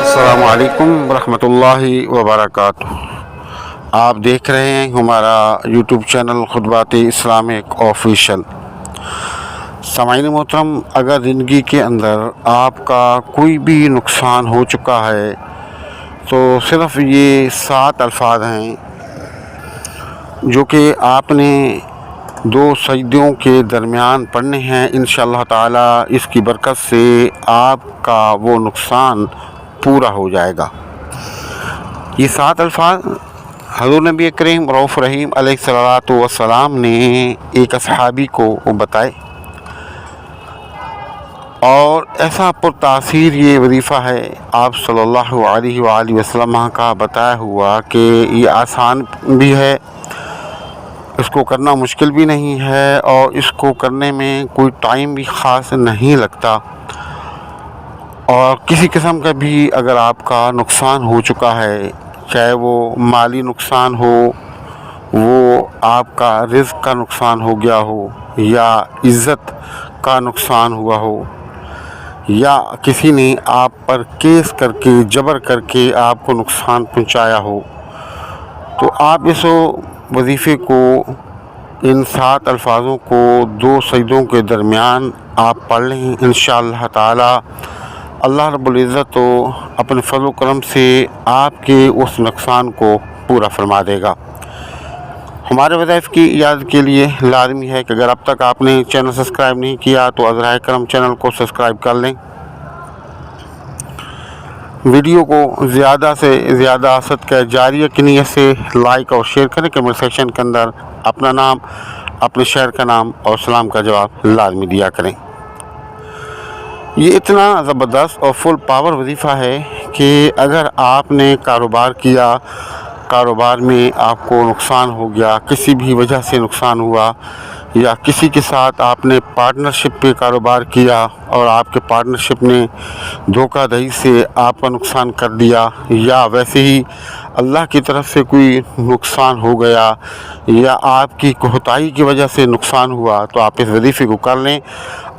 السلام علیکم ورحمۃ اللہ وبرکاتہ۔ آپ دیکھ رہے ہیں ہمارا یوٹیوب چینل خطبات اسلامک آفیشیل۔ سامعین محترم، اگر زندگی کے اندر آپ کا کوئی بھی نقصان ہو چکا ہے تو صرف یہ 7 الفاظ ہیں جو کہ آپ نے 2 سجدوں کے درمیان پڑھنے ہیں۔ انشاءاللہ تعالی اس کی برکت سے آپ کا وہ نقصان پورا ہو جائے گا۔ یہ 7 الفاظ حضور نبی کریم رؤوف رحیم علیہ الصلوۃ والسلام نے ایک اصحابی کو بتائے، اور ایسا پرتاثیر یہ وظیفہ ہے آپ صلی اللہ علیہ وآلہ وسلم کا بتایا ہوا کہ یہ آسان بھی ہے، اس کو کرنا مشکل بھی نہیں ہے، اور اس کو کرنے میں کوئی ٹائم بھی خاص نہیں لگتا، اور کسی قسم کا بھی اگر آپ کا نقصان ہو چکا ہے، چاہے وہ مالی نقصان ہو، وہ آپ کا رزق کا نقصان ہو گیا ہو، یا عزت کا نقصان ہوا ہو، یا کسی نے آپ پر کیس کر کے جبر کر کے آپ کو نقصان پہنچایا ہو، تو آپ اس وظیفے کو، ان 7 الفاظوں کو 2 سجدوں کے درمیان آپ پڑھ لیں۔ انشاءاللہ تعالی اللہ رب العزت تو اپنے فضل و کرم سے آپ کے اس نقصان کو پورا فرما دے گا۔ ہمارے وظائف کی اجازت کے لیے لازمی ہے کہ اگر اب تک آپ نے چینل سبسکرائب نہیں کیا تو عذرائے کرم چینل کو سبسکرائب کر لیں۔ ویڈیو کو زیادہ سے زیادہ صدقہ جاریہ کی نیت سے لائک اور شیئر کریں۔ کمنٹ سیکشن کے اندر اپنا نام، اپنے شہر کا نام اور سلام کا جواب لازمی دیا کریں۔ یہ اتنا زبردست اور فل پاور وظیفہ ہے کہ اگر آپ نے کاروبار کیا، کاروبار میں آپ کو نقصان ہو گیا، کسی بھی وجہ سے نقصان ہوا، یا کسی کے ساتھ آپ نے پارٹنرشپ پہ کاروبار کیا اور آپ کے پارٹنرشپ نے دھوکہ دہی سے آپ کا نقصان کر دیا، یا ویسے ہی اللہ کی طرف سے کوئی نقصان ہو گیا، یا آپ کی کوتاہی کی وجہ سے نقصان ہوا، تو آپ اس وظیفے کو کر لیں۔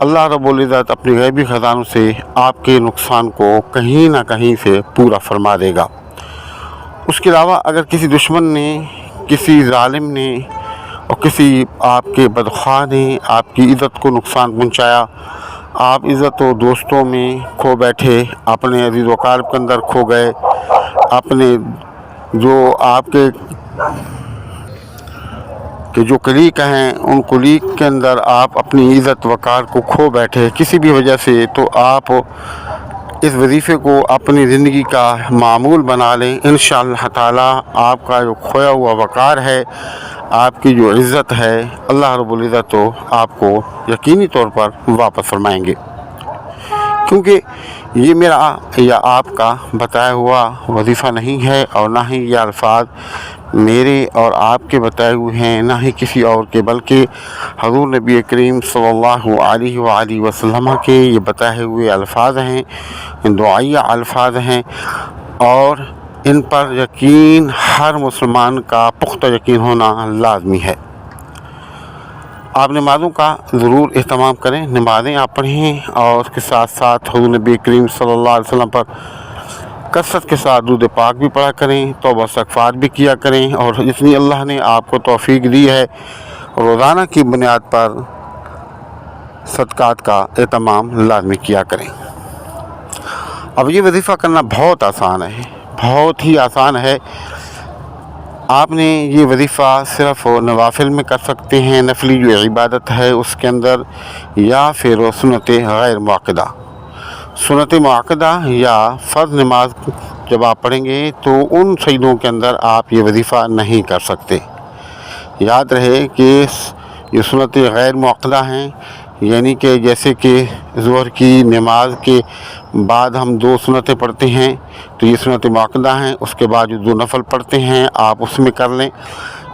اللہ رب العزت اپنے غیبی خزانوں سے آپ کے نقصان کو کہیں نہ کہیں سے پورا فرما دے گا۔ اس کے علاوہ اگر کسی دشمن نے، کسی ظالم نے اور کسی آپ کے بدخواہ نے آپ کی عزت کو نقصان پہنچایا، آپ عزت و دوستوں میں کھو بیٹھے، اپنے عزیز و اقارب کے اندر کھو گئے، اپنے جو آپ کے جو کلیگ ہیں ان کلیگ کے اندر آپ اپنی عزت وقار کو کھو بیٹھے کسی بھی وجہ سے، تو آپ اس وظیفے کو اپنی زندگی کا معمول بنا لیں۔ انشاءاللہ تعالی آپ کا جو کھویا ہوا وقار ہے، آپ کی جو عزت ہے، اللہ رب العزت تو آپ کو یقینی طور پر واپس فرمائیں گے، کیونکہ یہ میرا یا آپ کا بتایا ہوا وظیفہ نہیں ہے، اور نہ ہی یہ الفاظ میرے اور آپ کے بتائے ہوئے ہیں، نہ ہی کسی اور کے، بلکہ حضور نبی کریم صلی اللہ علیہ وآلہ وسلم کے یہ بتائے ہوئے الفاظ ہیں، دعائیہ الفاظ ہیں، اور ان پر یقین ہر مسلمان کا پختہ یقین ہونا لازمی ہے۔ آپ نمازوں کا ضرور اہتمام کریں، نمازیں آپ پڑھیں، اور اس کے ساتھ ساتھ حضور نبی کریم صلی اللہ علیہ وسلم پر کثرت کے ساتھ درود پاک بھی پڑھا کریں، توبہ استغفار بھی کیا کریں، اور جتنی اللہ نے آپ کو توفیق دی ہے روزانہ کی بنیاد پر صدقات کا اہتمام لازمی کیا کریں۔ اب یہ وظیفہ کرنا بہت آسان ہے، بہت ہی آسان ہے۔ آپ نے یہ وظیفہ صرف نوافل میں کر سکتے ہیں، نفلی جو عبادت ہے اس کے اندر، یا پھر سنت غیر معقدہ، سنت معقدہ یا فرض نماز جب آپ پڑھیں گے تو ان سجدوں کے اندر آپ یہ وظیفہ نہیں کر سکتے۔ یاد رہے کہ یہ سنت غیر معقدہ ہیں، یعنی کہ جیسے کہ ظہر کی نماز کے بعد ہم 2 سنتیں پڑھتے ہیں تو یہ سنت معقدہ ہیں، اس کے بعد جو 2 نفل پڑھتے ہیں آپ اس میں کر لیں،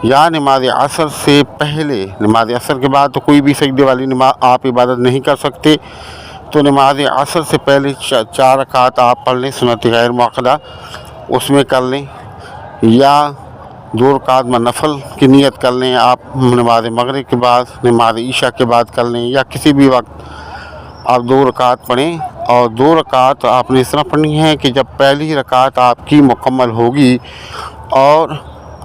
یا نماز عصر سے پہلے، نماز عصر کے بعد تو کوئی بھی سجدے والی نماز آپ عبادت نہیں کر سکتے، تو نماز عصر سے پہلے 4 رکعت آپ پڑھ لیں سنت غیر معقدہ، اس میں کر لیں، یا 2 رکعت میں نفل کی نیت کر لیں، آپ نماز مغرب کے بعد، نماز عشاء کے بعد کر لیں، یا کسی بھی وقت آپ 2 رکعت پڑھیں۔ اور 2 رکعت آپ نے اس طرح پڑھنی ہے کہ جب پہلی رکعت آپ کی مکمل ہوگی اور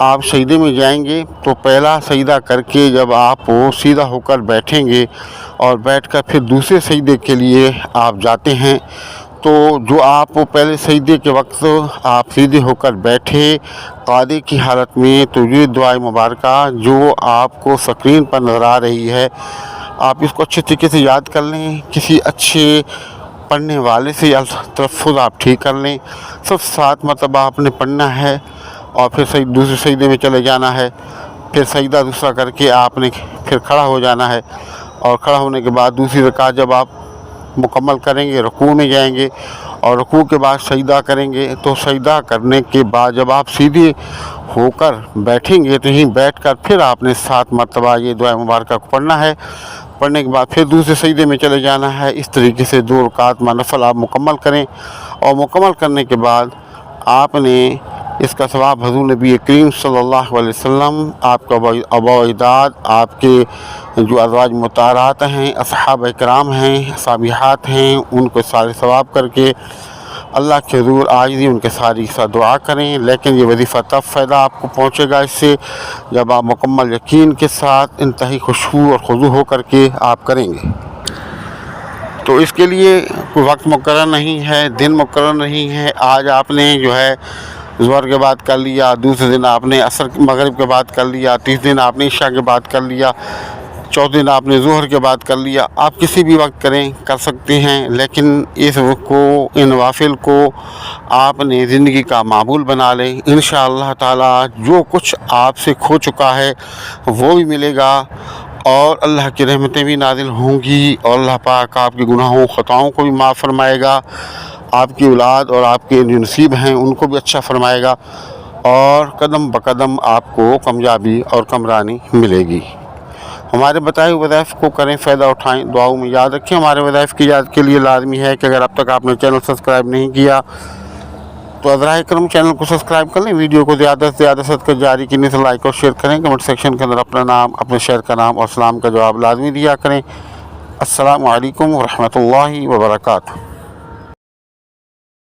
آپ سجدے میں جائیں گے تو پہلا سجدہ کر کے جب آپ سیدھا ہو کر بیٹھیں گے اور بیٹھ کر پھر دوسرے سجدے کے لیے آپ جاتے ہیں، تو جو آپ پہلے سجدے کے وقت آپ سیدھے ہو کر بیٹھے قاعدے کی حالت میں، تو یہ دعائے مبارکہ جو آپ کو سکرین پر نظر آ رہی ہے، آپ اس کو اچھے طریقے سے یاد کر لیں، کسی اچھے پڑھنے والے سے تلفظ آپ ٹھیک کر لیں، صرف 7 مرتبہ آپ نے پڑھنا ہے اور پھر دوسرے سجدے میں چلے جانا ہے، پھر سجدہ دوسرا کر کے آپ نے پھر کھڑا ہو جانا ہے، اور کھڑا ہونے کے بعد دوسری رکعت جب آپ مکمل کریں گے رکوع میں جائیں گے اور رکوع کے بعد سجدہ کریں گے، تو سجدہ کرنے کے بعد جب آپ سیدھے ہو کر بیٹھیں گے تو یہیں بیٹھ کر پھر آپ نے 7 مرتبہ یہ دعائے مبارکہ کو پڑھنا ہے، پڑھنے کے بعد پھر دوسرے سجدے میں چلے جانا ہے۔ اس طریقے سے 2 رکعت میں نفل آپ مکمل کریں، اور مکمل کرنے کے بعد آپ نے اس کا ثواب حضور نبی کریم صلی اللہ علیہ وسلم، آپ کا آباء و اجداد، آپ کے جو ازواج مطہرات ہیں، اصحابہ کرام ہیں، صابحات ہیں، ان کو سارے ثواب کر کے اللہ کے حضور عاجزی ان کے ساری ساتھ دعا کریں۔ لیکن یہ وظیفہ تب فائدہ آپ کو پہنچے گا اس سے جب آپ مکمل یقین کے ساتھ انتہائی خشوع اور خضوع ہو کر کے آپ کریں گے۔ تو اس کے لیے کوئی وقت مقرر نہیں ہے، دن مقرر نہیں ہے۔ آج آپ نے جو ہے ظہر کے بعد کر لیا، دوسرے دن آپ نے عصر مغرب کے بعد کر لیا، تیسرے دن آپ نے عشاء کے بعد کر لیا، چوتھے دن آپ نے ظہر کے بعد کر لیا۔ آپ کسی بھی وقت کر سکتے ہیں، لیکن اس ان نوافل کو آپ نے زندگی کا معمول بنا لیں۔ انشاءاللہ تعالی جو کچھ آپ سے کھو چکا ہے وہ بھی ملے گا، اور اللہ کی رحمتیں بھی نازل ہوں گی، اور اللہ پاک آپ کے گناہوں خطاؤں کو بھی معاف فرمائے گا، آپ کی اولاد اور آپ کے جو نصیب ہیں ان کو بھی اچھا فرمائے گا، اور قدم بقدم آپ کو کامیابی اور کامرانی ملے گی۔ ہمارے بتائے ہوئے وظائف کو کریں، فائدہ اٹھائیں، دعاؤں میں یاد رکھیں۔ ہمارے وظائف کی یاد کے لیے لازمی ہے کہ اگر اب تک آپ نے چینل سبسکرائب نہیں کیا تو ازرائے کرم چینل کو سبسکرائب کر لیں، ویڈیو کو زیادہ سے زیادہ صدقہ جاری کرنے سے لائک اور شیئر کریں، کمنٹ سیکشن کے اندر اپنا نام، اپنے شہر کا نام اور سلام کا جواب لازمی دیا کریں۔ السلام علیکم ورحمۃ اللہ وبرکاتہ۔